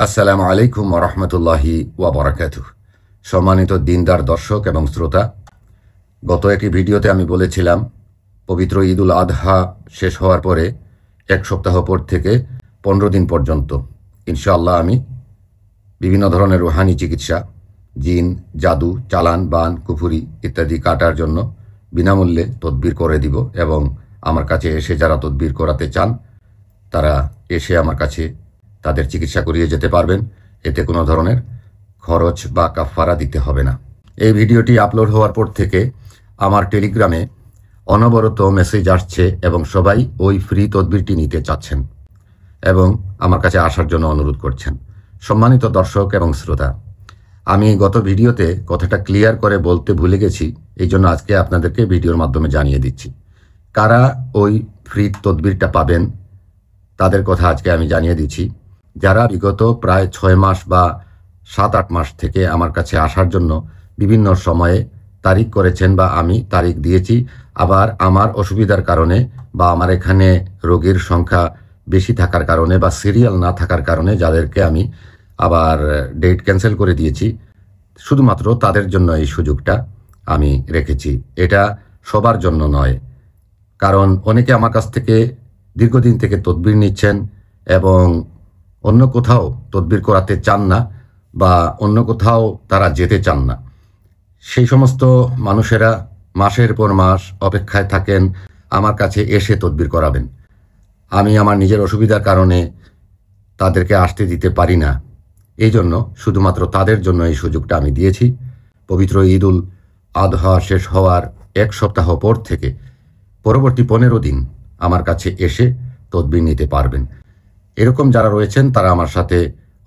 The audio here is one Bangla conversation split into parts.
আসসালামু আলাইকুম ওরহমতুল্লাহি ওয়াবারাকাতুহ। সম্মানিত দিনদার দর্শক এবং শ্রোতা, গত একটি ভিডিওতে আমি বলেছিলাম পবিত্র ঈদুল আদহা শেষ হওয়ার পরে এক সপ্তাহ পর থেকে 15 দিন পর্যন্ত ইনশাআল্লাহ আমি বিভিন্ন ধরনের রুহানি চিকিৎসা, জিন, জাদু, চালান, বান, কুফুরি ইত্যাদি কাটার জন্য বিনামূল্যে তদবির করে দিব এবং আমার কাছে এসে যারা তদবির করাতে চান তারা এসে আমার কাছে তাদের চিকিৎসা করিয়ে যেতে পারবেন। এতে কোনো ধরনের খরচ বা কাফফারা দিতে হবে না। এই ভিডিওটি আপলোড হওয়ার পর থেকে আমার টেলিগ্রামে অনবরত মেসেজ আসছে এবং সবাই ওই ফ্রি তদবিরটি নিতে চাচ্ছেন এবং আমার কাছে আসার জন্য অনুরোধ করছেন। সম্মানিত দর্শক এবং শ্রোতা, আমি গত ভিডিওতে কথাটা ক্লিয়ার করে বলতে ভুলে গেছি, এই জন্য আজকে আপনাদেরকে ভিডিওর মাধ্যমে জানিয়ে দিচ্ছি। কারা ওই ফ্রি তদবিরটা পাবেন তাদের কথা আজকে আমি জানিয়ে দিচ্ছি। যারা বিগত প্রায় 6 মাস বা 7-8 মাস থেকে আমার কাছে আসার জন্য বিভিন্ন সময়ে তারিখ করেছেন বা আমি তারিখ দিয়েছি, আবার আমার অসুবিধার কারণে বা আমার এখানে রোগীর সংখ্যা বেশি থাকার কারণে বা সিরিয়াল না থাকার কারণে যাদেরকে আমি আবার ডেট ক্যান্সেল করে দিয়েছি, শুধুমাত্র তাদের জন্য এই সুযোগটা আমি রেখেছি। এটা সবার জন্য নয়, কারণ অনেকে আমার কাছ থেকে দীর্ঘদিন থেকে তদবির নিচ্ছেন এবং অন্য কোথাও তদবির করাতে চান না বা অন্য কোথাও তারা যেতে চান না। সেই সমস্ত মানুষেরা মাসের পর মাস অপেক্ষায় থাকেন আমার কাছে এসে তদবির করাবেন। আমি আমার নিজের অসুবিধার কারণে তাদেরকে আসতে দিতে পারি না, এই জন্য শুধুমাত্র তাদের জন্য এই সুযোগটা আমি দিয়েছি। পবিত্র ঈদুল আদহা শেষ হওয়ার 1 সপ্তাহ পর থেকে পরবর্তী 15 দিন আমার কাছে এসে তদবির নিতে পারবেন। এরকম যারা রয়েছেন তারা আমার সাথে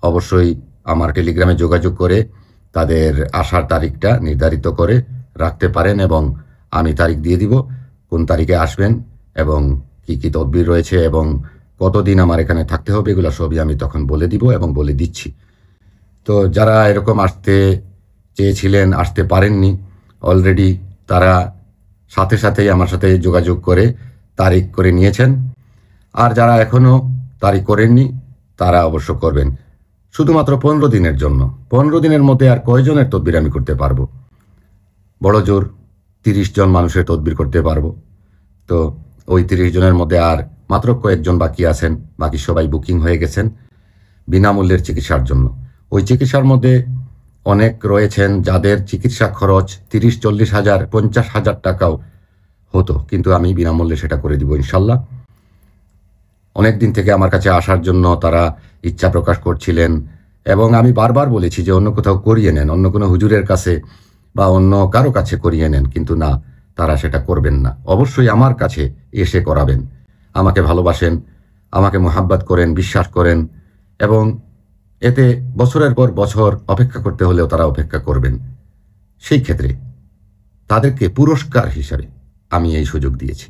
অবশ্যই আমার টেলিগ্রামে যোগাযোগ করে তাদের আসার তারিখটা নির্ধারিত করে রাখতে পারেন এবং আমি তারিখ দিয়ে দিব কোন তারিখে আসবেন এবং কি কি তদবির রয়েছে এবং কতদিন আমার এখানে থাকতে হবে, এগুলো সবই আমি তখন বলে দিব এবং বলে দিচ্ছি। তো যারা এরকম আসতে চেয়েছিলেন আসতে পারেননি অলরেডি, তারা সাথে সাথেই আমার সাথে যোগাযোগ করে তারিখ করে নিয়েছেন। আর যারা এখনও তারিখ করেননি তারা অবশ্য করবেন। শুধুমাত্র 15 দিনের জন্য। 15 দিনের মধ্যে আর কয়জনের তদবির আমি করতে পারবো? বড় জোর 30 জন মানুষের তদবির করতে পারবো। তো ওই 30 জনের মধ্যে আর মাত্র কয়েকজন বাকি আছেন, বাকি সবাই বুকিং হয়ে গেছেন বিনামূল্যের চিকিৎসার জন্য। ওই চিকিৎসার মধ্যে অনেক রয়েছেন যাদের চিকিৎসা খরচ 30-40 হাজার 50 হাজার টাকাও হতো, কিন্তু আমি বিনামূল্যে সেটা করে দিব ইনশাল্লাহ। অনেক দিন থেকে আমার কাছে আসার জন্য তারা ইচ্ছা প্রকাশ করছিলেন এবং আমি বারবার বলেছি যে অন্য কোথাও করিয়ে নেন, অন্য কোনো হুজুরের কাছে বা অন্য কারো কাছে করিয়ে নেন, কিন্তু না, তারা সেটা করবেন না। অবশ্যই আমার কাছে এসে করাবেন। আমাকে ভালোবাসেন, আমাকে মোহাব্বত করেন, বিশ্বাস করেন এবং এতে বছরের পর বছর অপেক্ষা করতে হলেও তারা অপেক্ষা করবেন। সেই ক্ষেত্রে তাদেরকে পুরস্কার হিসাবে আমি এই সুযোগ দিয়েছি।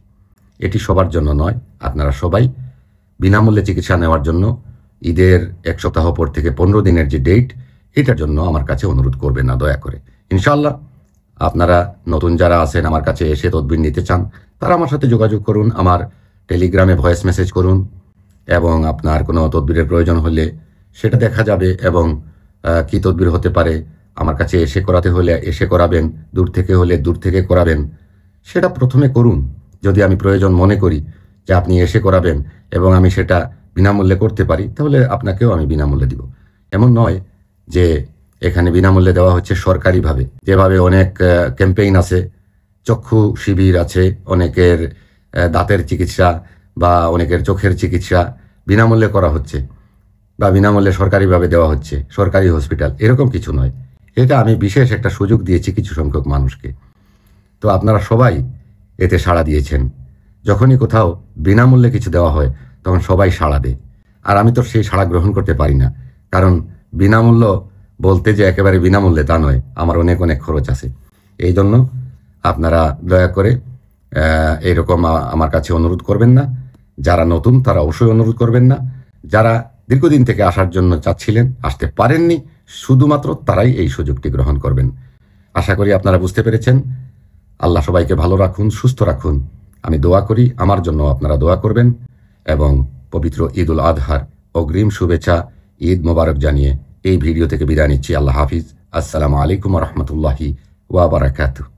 এটি সবার জন্য নয়, আপনারা সবাই বিনামূল্যে চিকিৎসা নেওয়ার জন্য ঈদের 1 সপ্তাহ পর থেকে 15 দিনের যে ডেট, এটার জন্য আমার কাছে অনুরোধ করবেন না দয়া করে। ইনশাআল্লাহ আপনারা নতুন যারা আছেন আমার কাছে এসে তদবির নিতে চান তারা আমার সাথে যোগাযোগ করুন, আমার টেলিগ্রামে ভয়েস মেসেজ করুন এবং আপনার কোনো তদবিরের প্রয়োজন হলে সেটা দেখা যাবে এবং কি তদবির হতে পারে আমার কাছে এসে করাতে হলে এসে করাবেন, দূর থেকে হলে দূর থেকে করাবেন, সেটা প্রথমে করুন। যদি আমি প্রয়োজন মনে করি যে আপনি এসে করাবেন এবং আমি সেটা বিনামূল্যে করতে পারি, তাহলে আপনাকেও আমি বিনামূল্যে দিব। এমন নয় যে এখানে বিনামূল্যে দেওয়া হচ্ছে সরকারিভাবে, যেভাবে অনেক ক্যাম্পেইন আছে, চক্ষু শিবির আছে, অনেকের দাঁতের চিকিৎসা বা অনেকের চোখের চিকিৎসা বিনামূল্যে করা হচ্ছে বা বিনামূল্যে সরকারিভাবে দেওয়া হচ্ছে, সরকারি হসপিটাল, এরকম কিছু নয়। এটা আমি বিশেষ একটা সুযোগ দিয়েছি কিছু সংখ্যক মানুষকে। তো আপনারা সবাই এতে সাড়া দিয়েছেন। যখনই কোথাও বিনামূল্যে কিছু দেওয়া হয় তখন সবাই সাড়া দেয়, আর আমি তো সেই সাড়া গ্রহণ করতে পারি না, কারণ বিনামূল্য বলতে যে একেবারে বিনামূল্যে তা নয়, আমার অনেক অনেক খরচ আছে। এই জন্য আপনারা দয়া করে এইরকম আমার কাছে অনুরোধ করবেন না। যারা নতুন তারা অবশ্যই অনুরোধ করবেন না। যারা দীর্ঘদিন থেকে আসার জন্য চাচ্ছিলেন আসতে পারেননি, শুধুমাত্র তারাই এই সুযোগটি গ্রহণ করবেন। আশা করি আপনারা বুঝতে পেরেছেন। আল্লাহ সবাইকে ভালো রাখুন, সুস্থ রাখুন। আমি দোয়া করি আমার জন্য আপনারা দোয়া করবেন এবং পবিত্র ঈদুল আদহার অগ্রিম শুভেচ্ছা, ঈদ মোবারক জানিয়ে এই ভিডিও থেকে বিদায় নিচ্ছি। আল্লাহ হাফিজ। আসসালামু আলাইকুম রহমতুল্লাহি ওয়া বারাকাতুহু।